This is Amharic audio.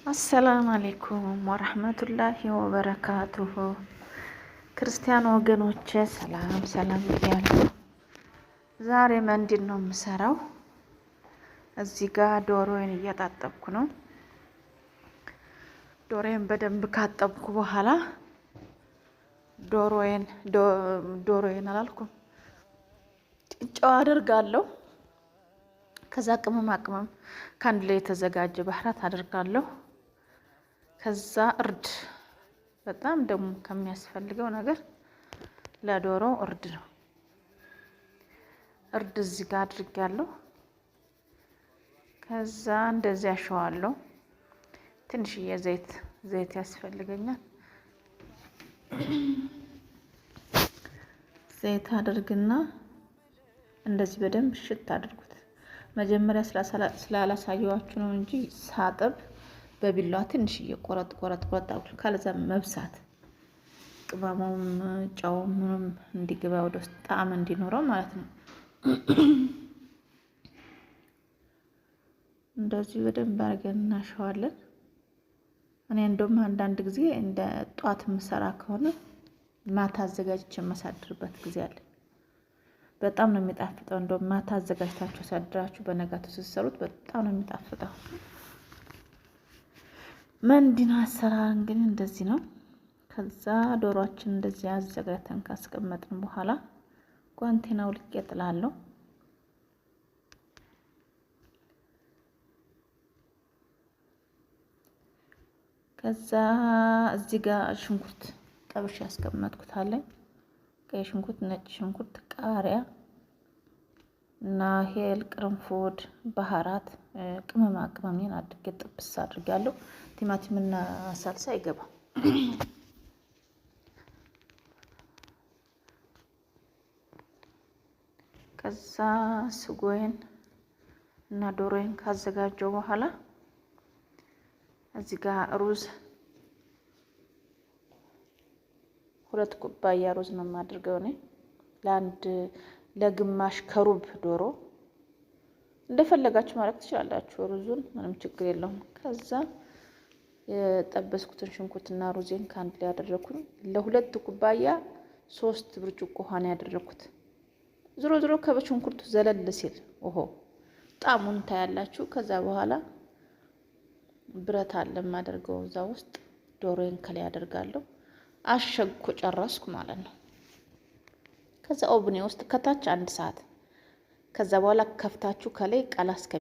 አሰላም አሌይኩም ወረህመቱላሂ ወበረካቱሁ። ክርስቲያን ወገኖቼ ሰላም ሰላም እያለሁ ዛሬ ምንድን ነው የምሰራው? እዚህ ጋር ዶሮዬን እያጣጠብኩ ነው። ዶሮዬን በደንብ ካጠብኩ በኋላ ዶሮዬን አላልኩም ጨው አደርጋለሁ። ከዛ ቅመማ ቅመም ከአንድ ላይ የተዘጋጀ ባህራት አደርጋለሁ። ከዛ እርድ፣ በጣም ደግሞ ከሚያስፈልገው ነገር ለዶሮ እርድ ነው። እርድ እዚህ ጋር አድርጌያለሁ። ከዛ እንደዚህ አሸዋለሁ። ትንሽዬ ዘይት ያስፈልገኛል። ዘይት አድርግና እንደዚህ በደንብ ሽት አድርጉት። መጀመሪያ ስላላሳየዋችሁ ነው እንጂ ሳጥብ በቢላዋ ትንሽዬ ቆረጥ አድርጉ። ካለዛ መብሳት ቅመሙም ጨውም ምንም እንዲገባ ወደ ውስጥ ጣዕም እንዲኖረው ማለት ነው። እንደዚህ በደንብ አድርገን እናሸዋለን። እኔ እንደውም አንዳንድ ጊዜ እንደ ጧት የምሰራ ከሆነ ማታ አዘጋጅቼ የማሳድርበት ጊዜ አለ። በጣም ነው የሚጣፍጠው። እንደውም ማታ አዘጋጅታችሁ ሳድራችሁ በነጋቱ ስትሰሩት በጣም ነው የሚጣፍጠው። መንዲና አሰራር እንግዲህ እንደዚህ ነው። ከዛ ዶሮአችን እንደዚህ አዘጋጅተን ካስቀመጥን በኋላ ጓንቴን አውልቄ እጥላለሁ። ከዛ እዚህ ጋር ሽንኩርት ጠብሼ ያስቀመጥኩት አለኝ። ቀይ ሽንኩርት፣ ነጭ ሽንኩርት፣ ቃሪያ እና ሄል፣ ቅርንፉድ፣ ባህራት፣ ቅመማ ቅመሜን አድርጌ ጥብስ አድርጋለሁ። ቲማቲም እና ሳልሳ አይገባም። ከዛ ስጎዬን እና ዶሮዬን ካዘጋጀው በኋላ እዚህ ጋር ሩዝ 2 ኩባያ ሩዝ ነው የማድርገው እኔ ለግማሽ ከሩብ ዶሮ። እንደፈለጋችሁ ማድረግ ትችላላችሁ ሩዙን፣ ምንም ችግር የለውም። ከዛ የጠበስኩትን ሽንኩርትና ሩዜን ከአንድ ላይ ያደረኩኝ ለ2 ኩባያ 3 ብርጭቆ ውሃ ነው ያደረኩት። ዞሮ ከበሽንኩርቱ ዘለል ሲል ጣሙን ታያላችሁ። ከዛ በኋላ ብረት አለ የማደርገው እዛ ውስጥ ዶሮዬን ከላይ አደርጋለሁ። አሸግኩ ጨረስኩ ማለት ነው። ከዛ ኦብኔ ውስጥ ከታች 1 ሰዓት፣ ከዛ በኋላ ከፍታችሁ ከላይ ቀላ